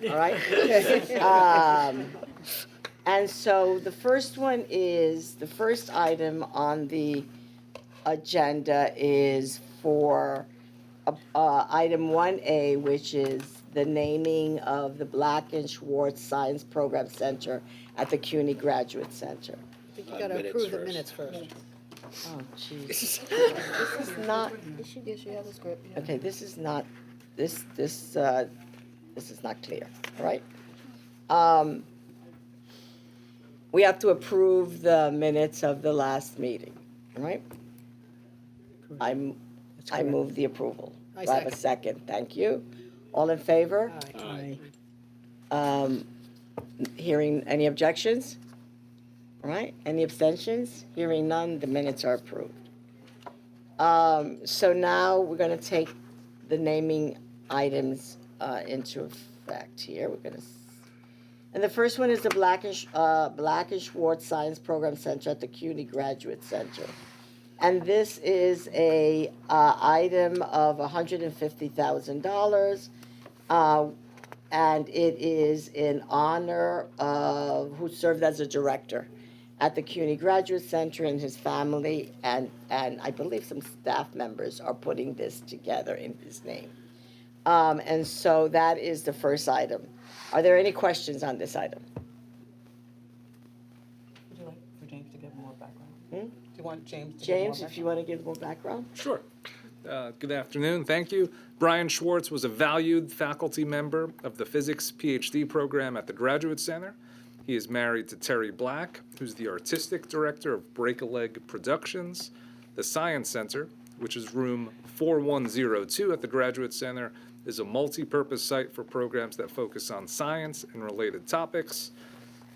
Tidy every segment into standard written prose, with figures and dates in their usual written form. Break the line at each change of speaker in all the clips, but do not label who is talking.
all right? And so the first item on the agenda is for item 1A, which is the naming of the Black and Schwartz Science Program Center at the CUNY Graduate Center.
I think you gotta approve the minutes first.
Oh, jeez. This is not,
Yes, you have the script. Yeah.
okay, this is not clear, all right? We have to approve the minutes of the last meeting, all right? I move the approval.
I
Do I have a second? Thank you. All in favor?
Aye.
Hearing any objections? All right, any abstentions? Hearing none, the minutes are approved. So now we're gonna take the naming items into effect here. And the first one is the Black and Schwartz Science Program Center at the CUNY Graduate Center. And this is a item of $150,000. And it is in honor of who served as a director at the CUNY Graduate Center, and his family, and I believe some staff members are putting this together in his name. And so that is the first item. Are there any questions on this item?
Would you like for James to give more background?
Hmm?
Do you want James to
James,
give more
if you want to give more background?
Sure. Good afternoon. Thank you. Brian Schwartz was a valued faculty member of the physics PhD program at the Graduate Center. He is married to Terry Black, who's the artistic director of Break-A-Leg Productions. The Science Center, which is room 4102 at the Graduate Center, is a multi-purpose site for programs that focus on science and related topics.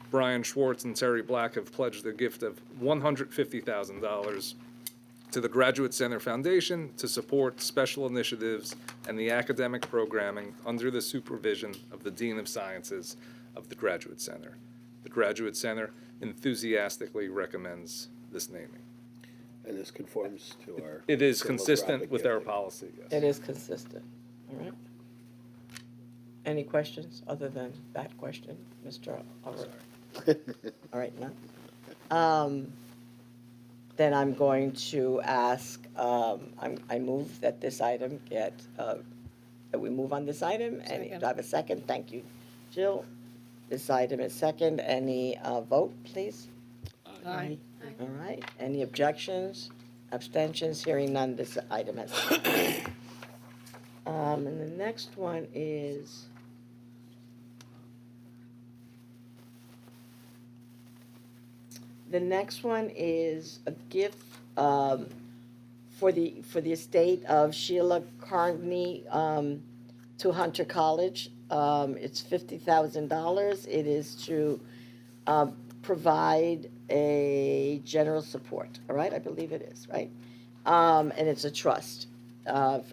Brian Schwartz and Terry Black have pledged a gift of $150,000 to the Graduate Center Foundation to support special initiatives and the academic programming under the supervision of the Dean of Sciences of the Graduate Center. The Graduate Center enthusiastically recommends this naming.
And this conforms to our.
It is consistent
philanthropic
with our
giving.
policy, yes.
It is consistent, all right? Any questions other than that question, Mr. Albert? All right, none? Then I'm going to ask, I move that this item get, that we move on this item. Any, do I have a second? Thank you, Jill. This item is second. Any vote, please?
Aye.
All right. Any objections, abstentions? Hearing none, this item has. And the next one is. The next one is a gift for the estate of Sheila Carney to Hunter College. It's $50,000. It is to provide a general support. All right, I believe it is right, and it's a trust.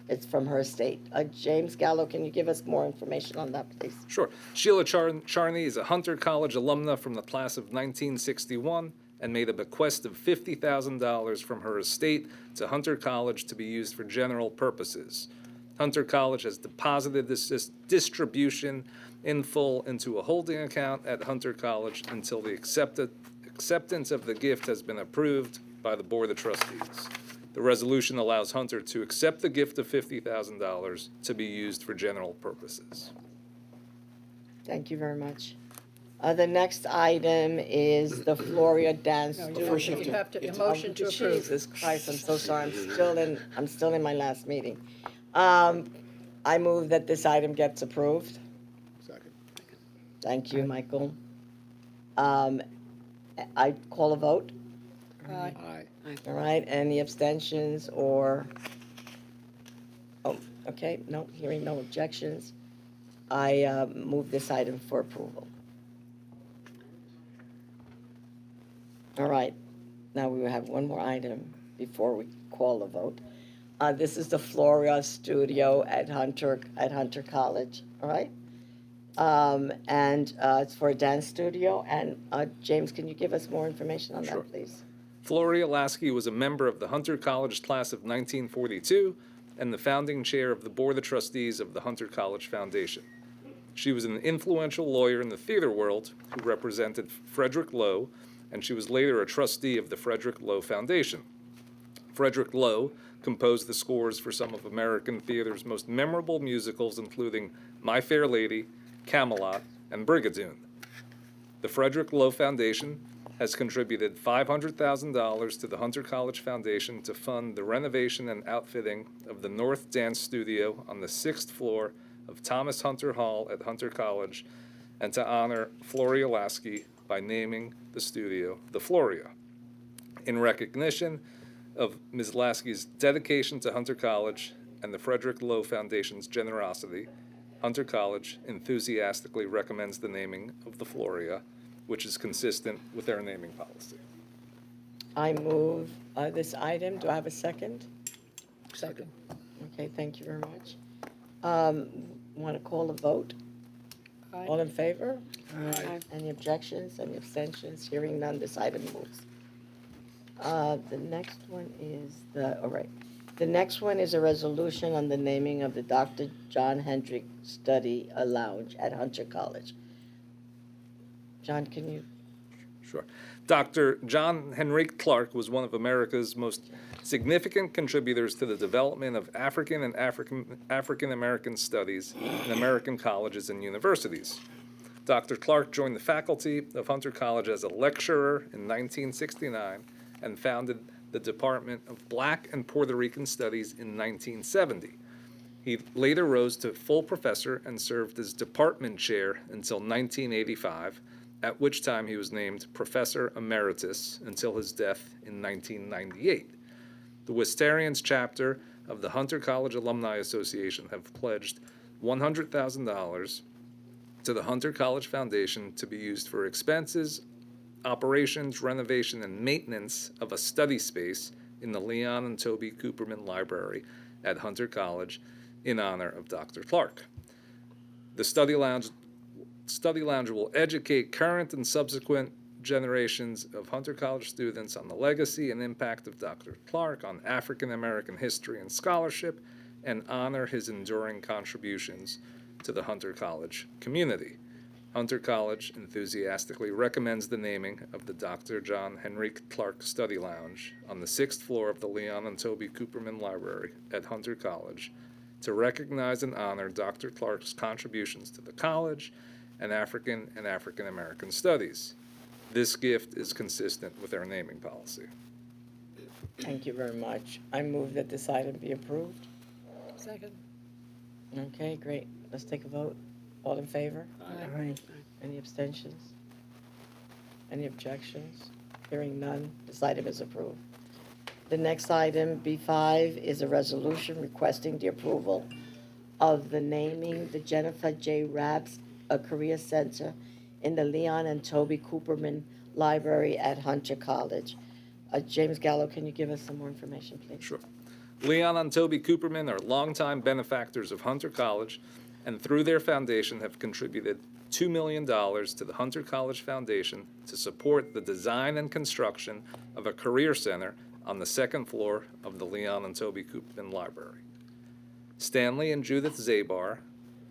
It's from her estate. James Gallo, can you give us more information on that, please?
Sure. Sheila Charney is a Hunter College alumna from the class of 1961 and made a bequest of $50,000 from her estate to Hunter College to be used for general purposes. Hunter College has deposited this distribution in full into a holding account at Hunter College until the acceptance of the gift has been approved by the Board of Trustees. The resolution allows Hunter to accept the gift of $50,000 to be used for general purposes.
Thank you very much. The next item is the Floria Dance.
No,
Studio.
you have to, a motion to approve.
Jesus Christ, I'm so sorry, I'm still in my last meeting. I move that this item gets approved.
Second.
Thank you, Michael. I call a vote.
Aye.
Aye.
All right, any abstentions or, oh, okay, no, hearing no objections. I move this item for approval. All right, now we will have one more item before we call a vote. This is the Floria Studio at Hunter College, all right? And it's for a dance studio, and James, can you give us more information on
Sure.
that, please?
Floria Lasky was a member of the Hunter College class of 1942 and the founding chair of the Board of Trustees of the Hunter College Foundation. She was an influential lawyer in the theater world who represented Frederick Loewe, and she was later a trustee of the Frederick Loewe Foundation. Frederick Loewe composed the scores for some of American theater's most memorable musicals, including My Fair Lady, Camelot, and Brigadoon. The Frederick Loewe Foundation has contributed $500,000 to the Hunter College Foundation to fund the renovation and outfitting of the North Dance Studio on the 6th floor of Thomas Hunter Hall at Hunter College, and to honor Floria Lasky by naming the studio the Floria. In recognition of Ms. Lasky's dedication to Hunter College and the Frederick Loewe Foundation's generosity, Hunter College enthusiastically recommends the naming of the Floria, which is consistent with their naming policy.
I move this item. Do I have a second?
Second.
Okay, thank you very much. Want to call a vote?
Aye.
All in favor?
Aye.
Any objections, any abstentions? Hearing none, this item moves. The next one is the next one is a resolution on the naming of the Dr. John Hendrick Study Lounge at Hunter College. John, can you?
Sure. Dr. John Henrique Clark was one of America's most significant contributors to the development of African and African American studies in American colleges and universities. Dr. Clark joined the faculty of Hunter College as a lecturer in 1969 and founded the Department of Black and Puerto Rican Studies in 1970. He later rose to full professor and served as department chair until 1985, at which time he was named Professor Emeritus until his death in 1998. The Westarians chapter of the Hunter College Alumni Association have pledged $100,000 to the Hunter College Foundation to be used for expenses, operations, renovation, and maintenance of a study space in the Leon and Toby Cooperman Library at Hunter College in honor of Dr. Clark. The Study Lounge will educate current and subsequent generations of Hunter College students on the legacy and impact of Dr. Clark on African American history and scholarship, and honor his enduring contributions to the Hunter College community. Hunter College enthusiastically recommends the naming of the Dr. John Henrique Clark Study Lounge on the 6th floor of the Leon and Toby Cooperman Library at Hunter College to recognize and honor Dr. Clark's contributions to the college and African American studies. This gift is consistent with our naming policy.
Thank you very much. I move that this item be approved.
Second.
Okay, great. Let's take a vote. All in favor?
Aye.
Any abstentions? Any objections? Hearing none, this item is approved. The next item, B5, is a resolution requesting the approval of the naming the Jennifer J. Rabbs Career Center in the Leon and Toby Cooperman Library at Hunter College. James Gallo, can you give us some more information, please?
Sure. Leon and Toby Cooperman are longtime benefactors of Hunter College, and through their foundation have contributed $2 million to the Hunter College Foundation to support the design and construction of a career center on the 2nd floor of the Leon and Toby Cooperman Library. Stanley and Judith Zabar,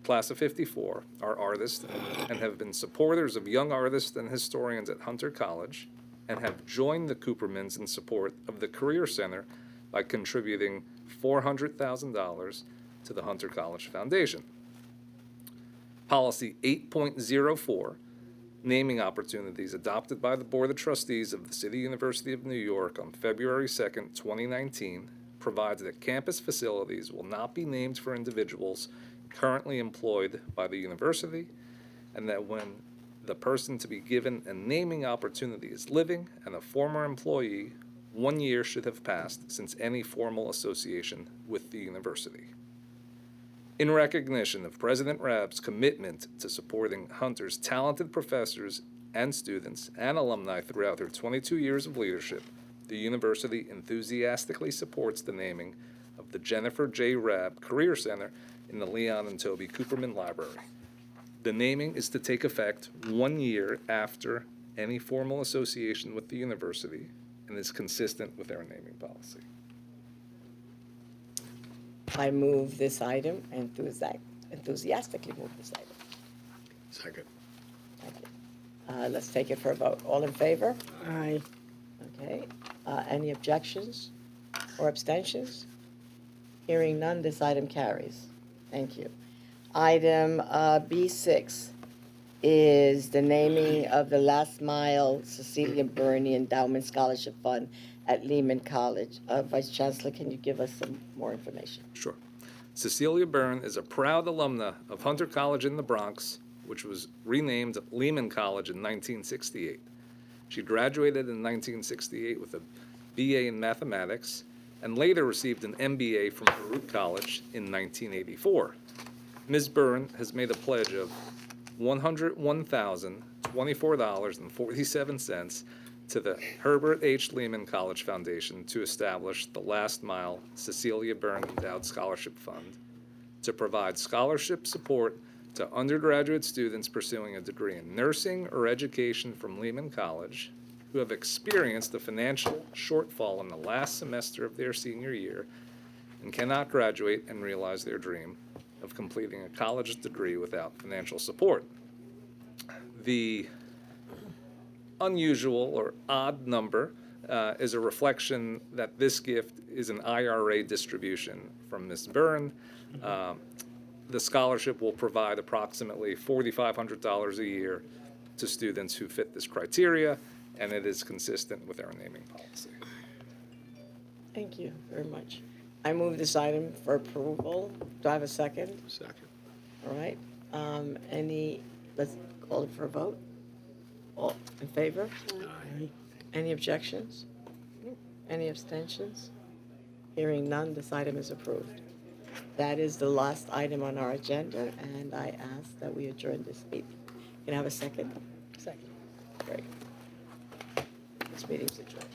class of '54, are artists and have been supporters of young artists and historians at Hunter College, and have joined the Coopermans in support of the Career Center by contributing $400,000 to the Hunter College Foundation. Policy 8.04, naming opportunities, adopted by the Board of Trustees of the City University of New York on February 2nd, 2019, provides that campus facilities will not be named for individuals currently employed by the university, and that when the person to be given a naming opportunity is living and a former employee, 1 year should have passed since any formal association with the university. In recognition of President Rabb's commitment to supporting Hunter's talented professors and students and alumni throughout her 22 years of leadership, the university enthusiastically supports the naming of the Jennifer J. Rabb Career Center in the Leon and Toby Cooperman Library. The naming is to take effect 1 year after any formal association with the university and is consistent with our naming policy.
I move this item, enthusiastically move this item.
Second.
Thank you. Let's take it for a vote. All in favor?
Aye.
Okay. Any objections or abstentions? Hearing none, this item carries. Thank you. Item B6 is the naming of the Last Mile Cecilia Burney Endowment Scholarship Fund at Lehman College. Vice Chancellor, can you give us some more information?
Sure. Cecilia Byrne is a proud alumna of Hunter College in the Bronx, which was renamed Lehman College in 1968. She graduated in 1968 with a BA in mathematics and later received an MBA from Baruch College in 1984. Ms. Byrne has made a pledge of $101,024.47 to the Herbert H. Lehman College Foundation to establish the Last Mile Cecilia Byrne Endowed Scholarship Fund to provide scholarship support to undergraduate students pursuing a degree in nursing or education from Lehman College who have experienced a financial shortfall in the last semester of their senior year and cannot graduate and realize their dream of completing a college degree without financial support. The unusual or odd number is a reflection that this gift is an IRA distribution from Ms. Byrne. The scholarship will provide approximately $4,500 a year to students who fit this criteria, and it is consistent with our naming policy.
Thank you very much. I move this item for approval. Do I have a second?
Second.
All right. Let's call it for a vote. All in favor?
Aye.
Any objections? Any abstentions? Hearing none, this item is approved. That is the last item on our agenda, and I ask that we adjourn this meeting. Can I have a second?
Second.
Great. This meeting's adjourned.